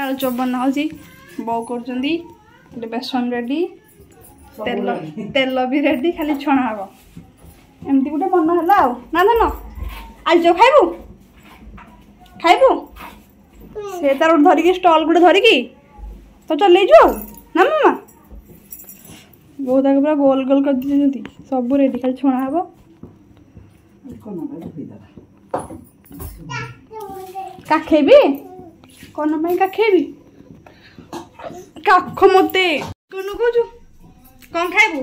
आलू चॉप बना होची बो करजंदी बेसन रेडी तेल तेल भी रेडी खाली छणा हबो एमती गुटे बना हला ना धन आलू चॉप खाइबू से तार धरिकी स्टल गुटे धरिकी तो चल जो ना मामा बहुत आगे पूरा गोल गोल कर दी सब रेडी खाली छणा हबो काखेबी कौन पाई काखेबी काख मते कौन कहू कौन खाइबू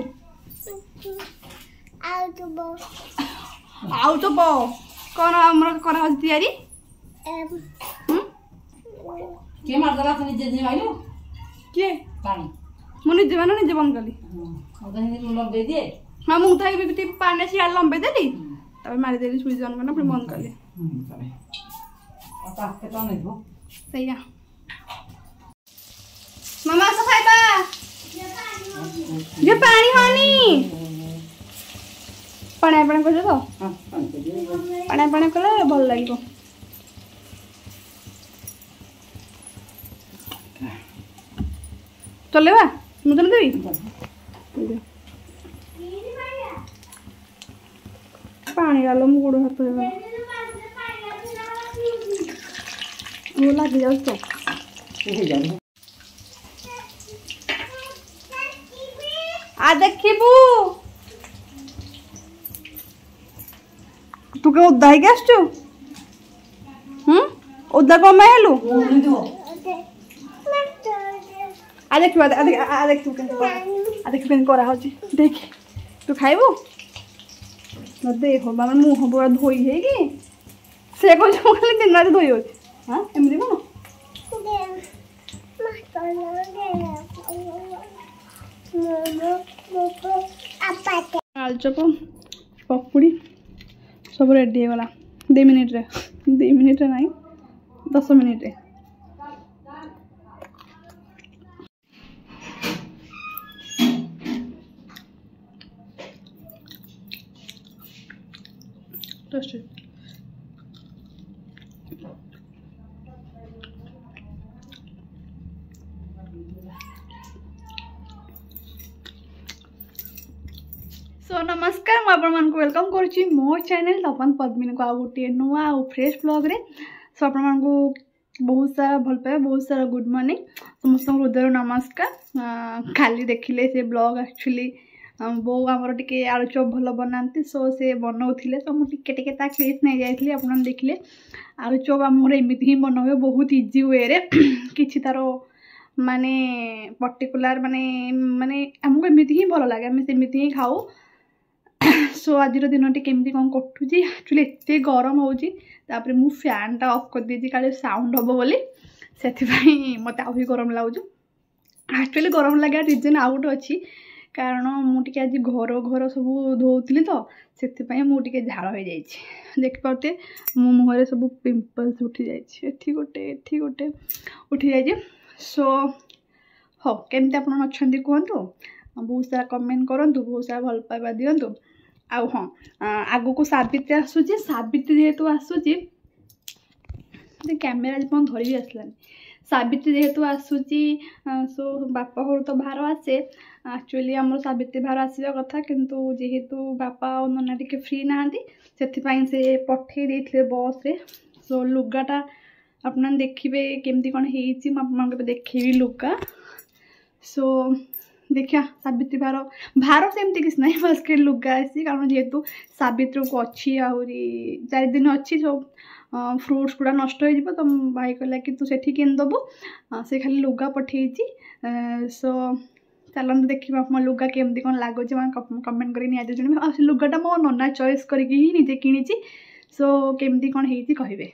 आउ तो बो कौन हमर करा हो तैयारी के मार दला तनी जे आइलो के पानी मुनि जीवन निजे बंद कली ओदनी लम दे दिए हां मु थाई बिटी पानी से लंबे देली तब मारी देली स्विच ऑन करना फिर बंद कर ले करे आता के तो नहीं हो सही है मामा से खाइबा ये पानी होनी पानी पानी कर दो हां पानी पानी कले भल लागिबो चलेबा मुझे देवी पानी डालो मु गोड़ हाथ वो लग जाओ तो आ देखिबू तू के उद्दा ही गैस उद्दा को मैं हेलू आ देखिबू आ देखिबू केन करा होची देख तू खाइबू न देखो मामा मुंह पूरा धोई है कि से को जो खाली दिन रात धोई होची हां एमदी को आलू चॉप पकुड़ी सब रेडी हो गला 2 मिनिट रे नहीं 10 मिनिट रे टोस्टेड सो नमस्कार मु आपण मान को वेलकम करछि मो चैनल तपन पद्मिनी को आ गोटे नुआ आ फ्रेश ब्लॉग रे सो आपण मान को बहुत सारा भल पाए बहुत सारा गुड मॉर्निंग समस्त हृदय नमस्कार खाली देखिले से ब्लॉग एक्चुअली बो आमर टिके आलू चॉप भल बनाती सो से बनाऊे तो मुझे टिके क्लिप नहीं जाइए आप देखिले आलू चॉप आमर एमती ही बना हुए बहुत इजी वे रे किसी तार माने पर्टिकुलर माने माने आमको एमती ही भल लगे आम सेमती ही खाऊ सो आज दिन टी केमती कौन कटुची एक्चुअली एत गरम होची तापर मु फैन टा ऑफ कर दीजिए काले साउंड हम बोली से मत आहरी गरम लगुच एक्चुअली गरम लगे रिजन आउट अच्छी कारण मुझे आज घर सब धोली तो से मुझे झाड़ हो जाए देखिपे मो मुहर सब पिंपल्स उठी जाए गोटे उठी जाए सो हो केमती आप अच्छा कहतु बहुत सारा कमेंट करूँ बहुत सारा भल पाइबा दिंतु आ हाँ आग को सावित्री आसूची सावित्री जेहेतु आसूची कैमेरा जब धरी आसलानी सावित्री जेहेतु आसूची सो बापा घर तो भार आसे एक्चुअली आम सावित्री भार आसवा कथा किंतु जेहेतु बापा और नना टिके फ्री नहांती से पठे देते बस रे सो लुगाटा अपना देखिए केमती कौन हो देखी लुगा सो देखिया सावित्री भार सेमती किसी ना बस के लुगा आसी कारण जेहेतु सावित्री को अच्छी आहरी 4 दिन अच्छी सब फ्रुट्स गुड़ा नष्ट हो तो भाई कहला कि तू सेठी किनदेबू से खाली लुगा पठे सो चलते देखा मो लुगा केमती कौन लगुच कमेंट कर निजे जन लुगाटा मो नना चॉइस करके ही निजे किणी सो केमती कौन हो कहे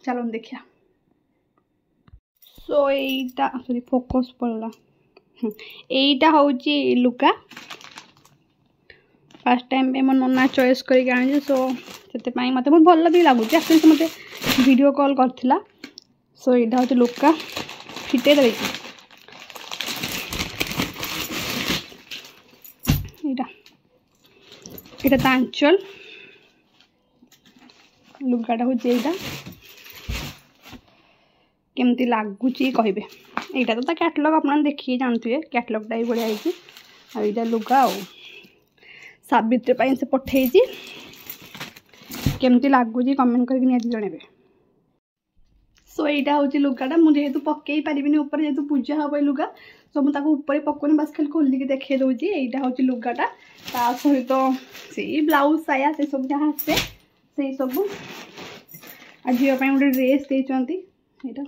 चलते देखिया सो यहीटा सॉरी फोकस पड़ला यहीटा हूँ लुगा फास्ट टाइम पे मो नना चॉइस करके आनी सो से मत बहुत भल भी लगुच एक्चुअली से मत वीडियो कॉल करथिला सो यहाँ हूँ लुगा फिटे देवे यहाँ तो आंचल लुगाटा हूँ यहाँ केमती लगुच कहे यहाँ तो कैटलॉग आप देखिए जानते कैटलॉगटा ही बढ़िया है यहाँ लुगा सावित्री से पठे केमती लगुच कमेंट करके जनइबे। सो यहाँ हूँ लुगाटा मुझे पकई पारिनी ऊपर जेहतु पूजा हम लुगा सो मुझे ऊपर पकौनी बस खाली खोलिक देखे दूसरी यहाँ हूँ लुगाटा ता सहित से ब्लाउज साया से सब जहाँ आसे से सब झील गोटे ड्रेस देती यहाँ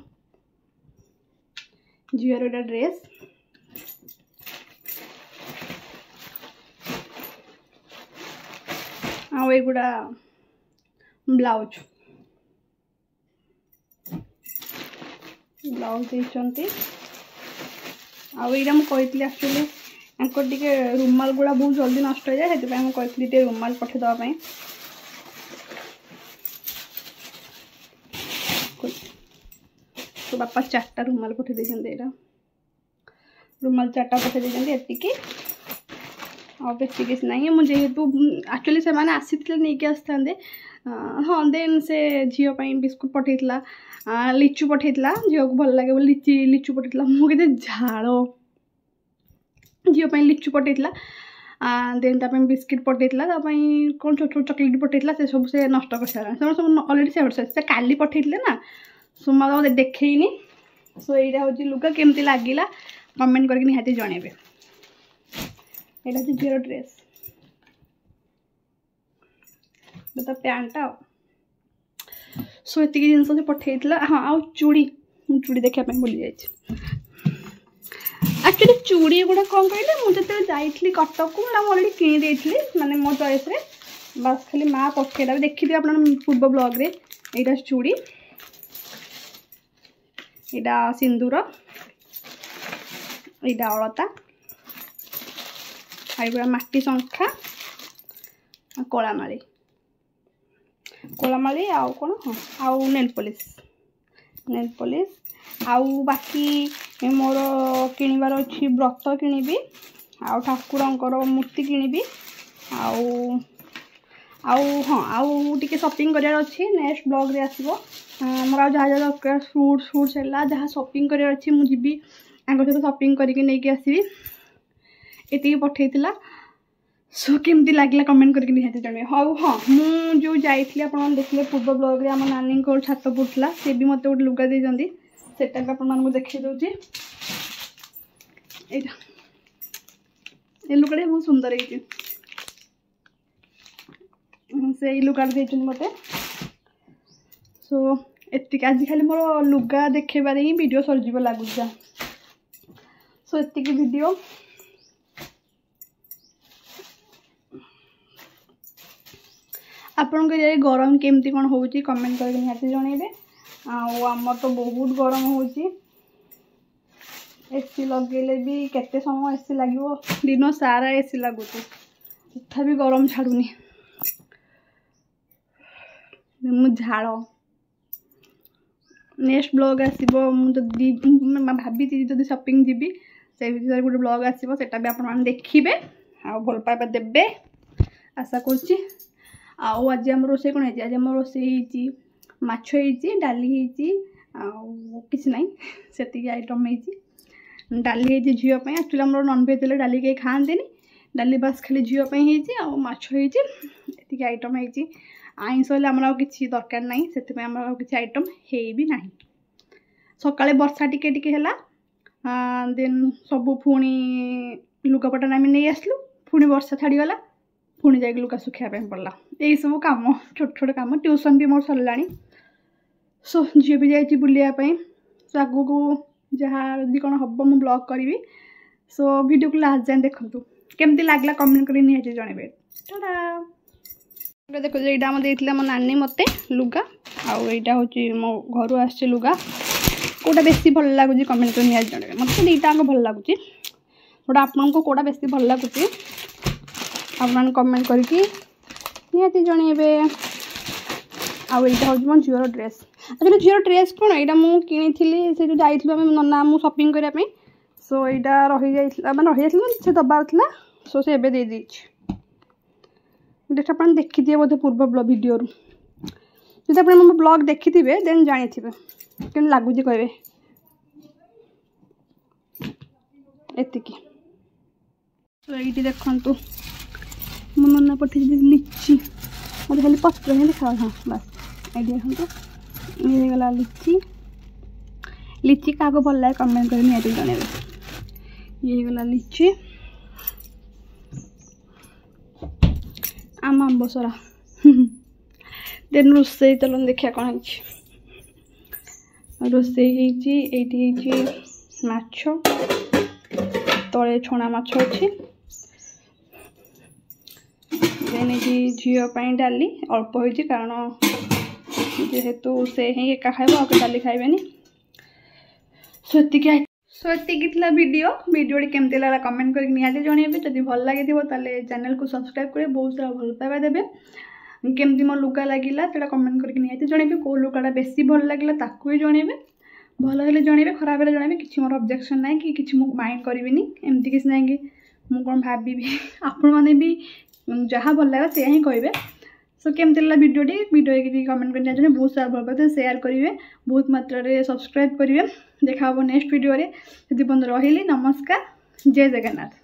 झीर गोटे ड्रेस आगुड़ा ब्लाउज ब्लाउज देती आईटा मुझे एक्चुअली टे रुमाल गुड़ा बहुत जल्दी नष्ट हो जाए से मुझे रुमाल पठेदेवाई तो बापा 4टा रुमाल पठे देते रुमाल 4टा पठे देती आ बेसी किसी ना मुझे एक्चुअली से मैंने आसी नहीं आसते हाँ देन से झील बिस्कुट पठेला लिचु पठेला झील को भल लगे बोली लिचु पठेला मुझे झाड़ झील लिचु पठेला देन बिस्किट पठेला कौन छोट छोट चॉकलेट पठेला से सब से नष्ट कर सारा सब अलरेडी से काली पठेले ना सो मैं देखनी सो यहाँ हूँ लुगा केमती लगिला कमेंट करके निहाती जनइबे। यहाँ हूँ झील ड्रेस तो पैंटा सो ये जिन से पठेला हाँ आ चूड़ी चूड़ी देखा भूली जाइए एक्चुअली चूड़ी गुड़ा कौन कहले मुझे जाइली कटक को अलरेडी किनी माने मो चॉइस रे बस खाली माँ पठेला देखी आप पूर्व ब्लॉग रे यहाँ चूड़ी यहाँ सिंदूर यहाँ अलता आईगुड़ा माटी शंखा कलामाली कलामाली आउ कौन हाँ आउ नेल पॉलिश आउ बाकी मोर किणवार अच्छी व्रत किणी आउ ठाकुरंकर मूर्ति किणी आउ हाँ आउ टे शॉपिंग करार अच्छी नेक्स्ट ब्लॉग रे आसो मोर जहाँ जहाँ दरकार फ्रूट फ्रूट्स है जहाँ शॉपिंग करार अच्छी मुझे सहित शॉपिंग करके नहीं आसबि ये पठेला सो केमती लगे कमेंट करके निहाती जन हाँ हाँ मुझे जाइए आप देखिए पूर्व ब्लॉग रे आम नानी छात पड़ता सी भी मत गोटे लुगा देती सेटा भी आपको देखी दूसरी ये लुगाटा बहुत सुंदर है से लुगा देते मत सो एति आज खाली मोर लुगा देखेबार ही वीडियो सरजीव लगुच सो एति वीडियो आपन गरम केमती कौन हो कमेंट करके निहाती जनइबे आमर तो बहुत गरम हो एसी लगे भी केते समय एसी लगे दिन सारा एसी लगुच तथापि गरम छाड़ूनी झाड़ नेक्स्ट ब्लॉग आसो मुझे भाभी जब शॉपिंग जी से गोटे ब्लॉग आसो सेटा भी आप देखिए आ भल पाइबा देबे आशा करुच्ची आज आम रोसे कौन है आज आम रोसे माछ डाली किसी ना से आइटम डाली झील एक्चुअली आम नॉनवेज डाली कहीं खाते डाली बास खाली झील माछ ये आइटम है आईंस आमर किसी दरकार ना से किसी आइटम है भी ना सकाଳେ वर्षा टिके टिके है देन सब पुणी लुगापटा आम नहीं आसलु पुणी वर्षा छाड़गला पुणी जा लुगा सुखापी पड़ा यही सब कम छोट छोट कम ट्यूशन भी मोर सरला सो झी भी जाइए बुलायापी सो आगू को जहाँ यदि कौन हम मुझे ब्लॉग करी सो वीडियो को लास्ट जाए देखूँ केमती लगला कमेंट कर निहाती जनइबे। देखो यहाँ आम देती मो नानी मत लुगा आईटा हूँ मो घर आस लुगा कौटा बेसी भल लगुच कमेंट कर निहाती जनइबे मत दुईटा भल लगुच गोटा आपको कौटा बेसी भल लगुच आप कमेंट करके निहाती जनइबे। आईटा हूँ मो झील ड्रेस एक्चुअली झील ड्रेस कौन यहाँ मुझे किनी से जो जाइलु आम नना मु शॉपिंग करने सो यहाँ रही जाइए से दबार था सो से दे डेट आप देखी थे बोधे पूर्व वीडियो जब आप ब्लॉग देखी थे देन जानी थे कि लगुच कहे। एतिकी तो ये देखु मो नना पठे लिची मतलब खाली पत्र ही देखा हाँ बस ये देखो ये गला लिची लिची क्या भल लगे कमेंट कर निहाती जनइबे ये गला लिची आम आंबसरा देन रोसे चलन देखिया कौन रोसे ये माछ तले छणा माछ अच्छी देन ये झीपाई डाली अल्प हो कारण जेहेतु से ही एका खाइब आ डाली खाइबेनी सोतिकी वीडियो केमती लगा कमेंट करके निहाती जनइबे जदि भल लगे चैनल को सब्सक्राइब करे बहुत सारा भल पाइबा देबे केमती मो लुगा लगिला सेटा कमेंट करके निहाती जनइबे को लुगाटा बेसी भल लगिला ताकू भी जनइबे भल हेले जनइबे खराब हेले जनइबे किछि मोर ऑब्जेक्शन नाही कि किछि मु माइंड करिविनी एमती किछि नाही कि मु कोन भाबिबी आपण माने भी जहाँ भल लगा से ही कहबे सो केमती लगा वीडियो की कमेंट करनी चाहिए बहुत सारा भल पाते शेयर करेंगे बहुत मात्रा रे सब्सक्राइब करेंगे देखा नेक्स्ट वीडियो रे यदि बंद रही नमस्कार जय जगन्नाथ।